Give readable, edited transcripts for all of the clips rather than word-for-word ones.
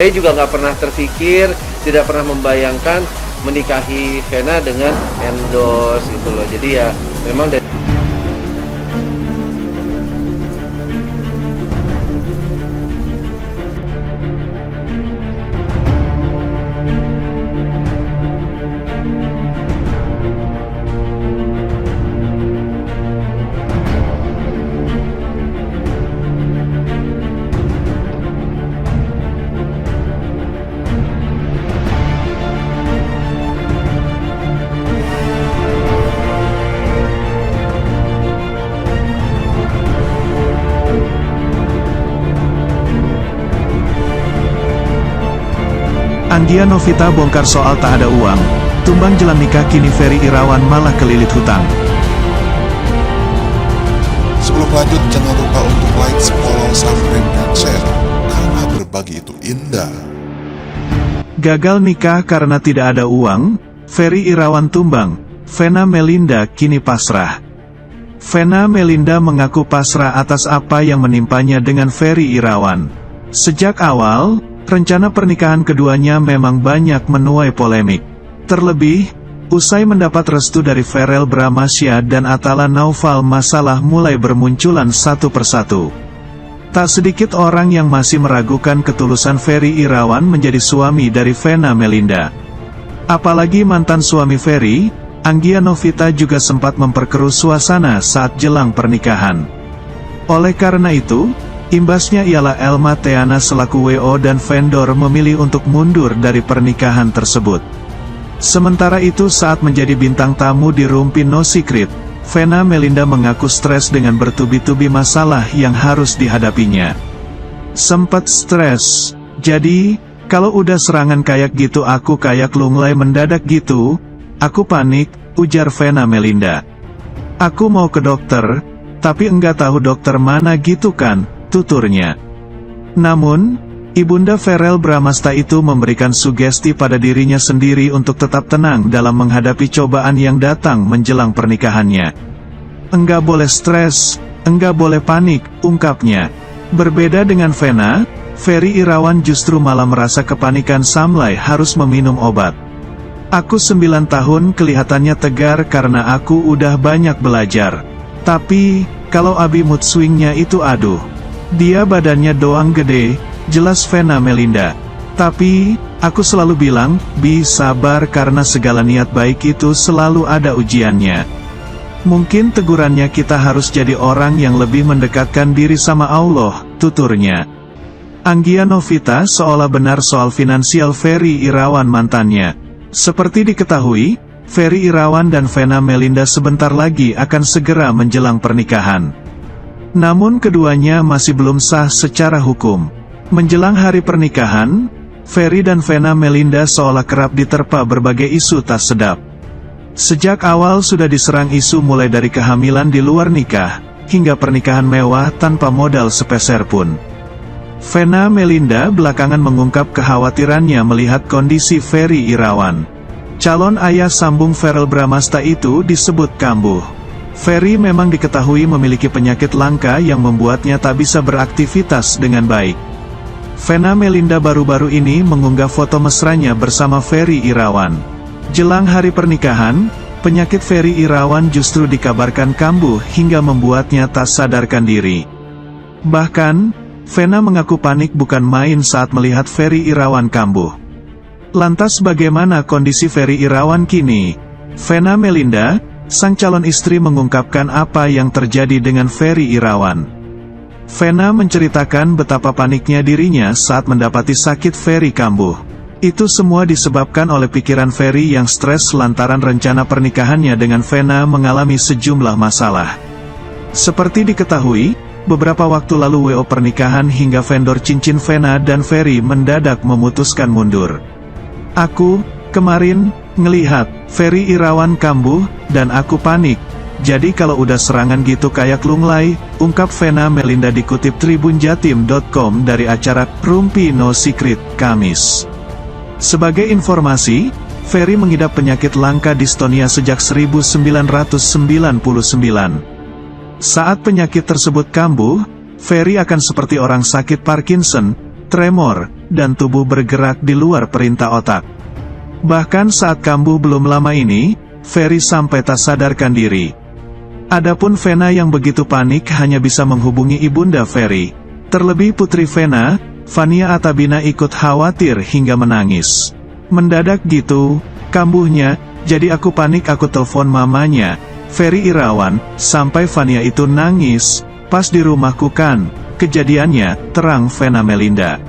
Saya juga nggak pernah terpikir, tidak pernah membayangkan menikahi Vena dengan endorse gitu loh. Jadi ya memang dari Anggia Novita bongkar soal tak ada uang. Tumbang jelang nikah kini Ferry Irawan malah kelilit hutang. Sebelum lanjut, jangan lupa untuk like, follow, subscribe, dan share. Karena berbagi itu indah. Gagal nikah karena tidak ada uang, Ferry Irawan tumbang, Vena Melinda kini pasrah. Vena Melinda mengaku pasrah atas apa yang menimpanya dengan Ferry Irawan. Sejak awal, rencana pernikahan keduanya memang banyak menuai polemik. Terlebih, usai mendapat restu dari Verrell Bramahsya dan Atala Naufal, masalah mulai bermunculan satu persatu. Tak sedikit orang yang masih meragukan ketulusan Ferry Irawan menjadi suami dari Vena Melinda. Apalagi mantan suami Ferry, Anggia Novita juga sempat memperkeruh suasana saat jelang pernikahan. Oleh karena itu, imbasnya ialah Elma Theana selaku WO dan vendor memilih untuk mundur dari pernikahan tersebut. Sementara itu saat menjadi bintang tamu di Rumpi No Secret, Vena Melinda mengaku stres dengan bertubi-tubi masalah yang harus dihadapinya. Sempet stres, jadi, kalau udah serangan kayak gitu aku kayak lunglai mendadak gitu, aku panik, ujar Vena Melinda. Aku mau ke dokter, tapi enggak tahu dokter mana gitu kan, tuturnya. Namun, ibunda Verrell Bramahsya itu memberikan sugesti pada dirinya sendiri untuk tetap tenang dalam menghadapi cobaan yang datang menjelang pernikahannya. Enggak boleh stres, enggak boleh panik, ungkapnya. Berbeda dengan Vena, Ferry Irawan justru malah merasa kepanikan samlai harus meminum obat. Aku 9 tahun kelihatannya tegar karena aku udah banyak belajar. Tapi, kalau abi mood swingnya itu aduh. Dia badannya doang gede, jelas Vena Melinda. Tapi, aku selalu bilang, Bi sabar karena segala niat baik itu selalu ada ujiannya. Mungkin tegurannya kita harus jadi orang yang lebih mendekatkan diri sama Allah, tuturnya. Anggia Novita seolah benar soal finansial Ferry Irawan mantannya. Seperti diketahui, Ferry Irawan dan Vena Melinda sebentar lagi akan segera menjelang pernikahan. Namun keduanya masih belum sah secara hukum. Menjelang hari pernikahan, Ferry dan Vena Melinda seolah kerap diterpa berbagai isu tak sedap. Sejak awal sudah diserang isu mulai dari kehamilan di luar nikah, hingga pernikahan mewah tanpa modal sepeser pun. Vena Melinda belakangan mengungkap kekhawatirannya melihat kondisi Ferry Irawan. Calon ayah sambung Verrell Bramahsya itu disebut kambuh. Ferry memang diketahui memiliki penyakit langka yang membuatnya tak bisa beraktivitas dengan baik. Vena Melinda baru-baru ini mengunggah foto mesranya bersama Ferry Irawan. Jelang hari pernikahan, penyakit Ferry Irawan justru dikabarkan kambuh hingga membuatnya tak sadarkan diri. Bahkan, Vena mengaku panik bukan main saat melihat Ferry Irawan kambuh. Lantas bagaimana kondisi Ferry Irawan kini? Vena Melinda, sang calon istri, mengungkapkan apa yang terjadi dengan Ferry Irawan. Vena menceritakan betapa paniknya dirinya saat mendapati sakit Ferry kambuh. Itu semua disebabkan oleh pikiran Ferry yang stres lantaran rencana pernikahannya dengan Vena mengalami sejumlah masalah. Seperti diketahui, beberapa waktu lalu WO pernikahan hingga vendor cincin Vena dan Ferry mendadak memutuskan mundur. Aku, kemarin, ngelihat Ferry Irawan kambuh, dan aku panik. Jadi kalau udah serangan gitu kayak lunglai, ungkap Vena Melinda dikutip tribunjatim.com dari acara Rumpi No Secret, Kamis. Sebagai informasi, Ferry mengidap penyakit langka distonia sejak 1999. Saat penyakit tersebut kambuh, Ferry akan seperti orang sakit Parkinson, tremor, dan tubuh bergerak di luar perintah otak. Bahkan saat kambuh belum lama ini, Ferry sampai tak sadarkan diri. Adapun Vena yang begitu panik hanya bisa menghubungi ibunda Ferry. Terlebih putri Vena, Vania Atabina ikut khawatir hingga menangis. Mendadak gitu, kambuhnya, jadi aku panik aku telepon mamanya, Ferry Irawan, sampai Vania itu nangis. Pas di rumahku kan, kejadiannya, terang Vena Melinda.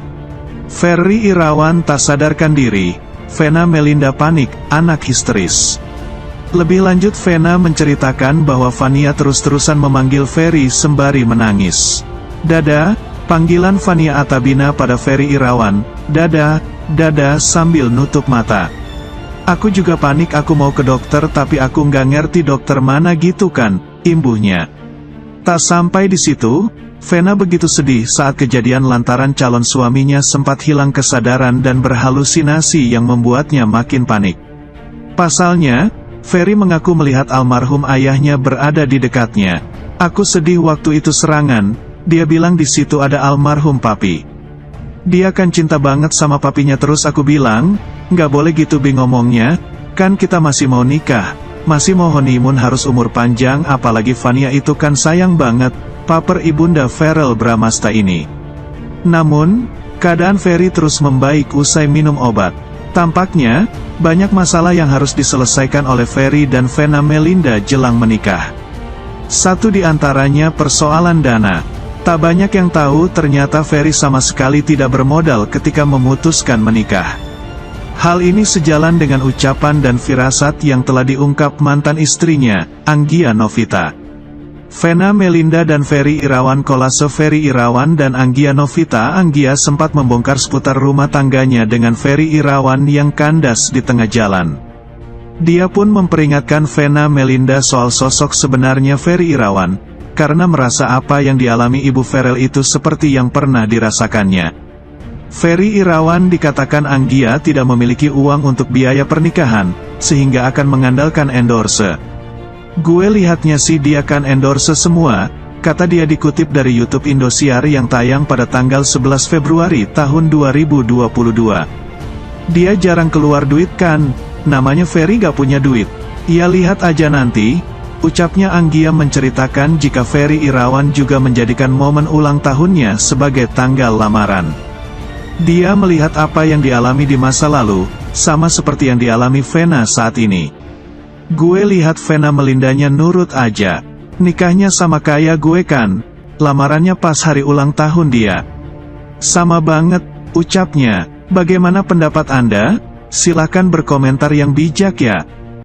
Ferry Irawan tak sadarkan diri, Vena Melinda panik, anak histeris. Lebih lanjut Vena menceritakan bahwa Vania terus-terusan memanggil Ferry sembari menangis. Dada, panggilan Vania Atabina pada Ferry Irawan, dada, dada sambil nutup mata. Aku juga panik aku mau ke dokter tapi aku nggak ngerti dokter mana gitu kan, imbuhnya. Tak sampai di situ, Vena begitu sedih saat kejadian lantaran calon suaminya sempat hilang kesadaran dan berhalusinasi yang membuatnya makin panik. Pasalnya, Ferry mengaku melihat almarhum ayahnya berada di dekatnya. Aku sedih waktu itu serangan, dia bilang di situ ada almarhum papi. Dia kan cinta banget sama papinya terus aku bilang, nggak boleh gitu Bi ngomongnya, kan kita masih mau nikah, masih mau honeymoon harus umur panjang apalagi Vania itu kan sayang banget, paper ibunda Ferel Bramasta ini. Namun, keadaan Ferry terus membaik usai minum obat. Tampaknya, banyak masalah yang harus diselesaikan oleh Ferry dan Vena Melinda jelang menikah. Satu di antaranya persoalan dana. Tak banyak yang tahu ternyata Ferry sama sekali tidak bermodal ketika memutuskan menikah. Hal ini sejalan dengan ucapan dan firasat yang telah diungkap mantan istrinya, Anggia Novita. Vena Melinda dan Ferry Irawan kolase Ferry Irawan dan Anggia Novita. Anggia sempat membongkar seputar rumah tangganya dengan Ferry Irawan yang kandas di tengah jalan. Dia pun memperingatkan Vena Melinda soal sosok sebenarnya Ferry Irawan, karena merasa apa yang dialami ibu Ferel itu seperti yang pernah dirasakannya. Ferry Irawan dikatakan Anggia tidak memiliki uang untuk biaya pernikahan, sehingga akan mengandalkan endorse. Gue lihatnya sih dia kan endorse semua, kata dia dikutip dari YouTube Indosiar yang tayang pada tanggal 11 Februari tahun 2022. Dia jarang keluar duit kan, namanya Ferry gak punya duit. Ya lihat aja nanti, ucapnya Anggia menceritakan jika Ferry Irawan juga menjadikan momen ulang tahunnya sebagai tanggal lamaran. Dia melihat apa yang dialami di masa lalu, sama seperti yang dialami Vena saat ini. Gue lihat Vena Melindanya nurut aja. Nikahnya sama kayak gue kan, lamarannya pas hari ulang tahun dia. Sama banget, ucapnya. Bagaimana pendapat Anda? Silakan berkomentar yang bijak ya.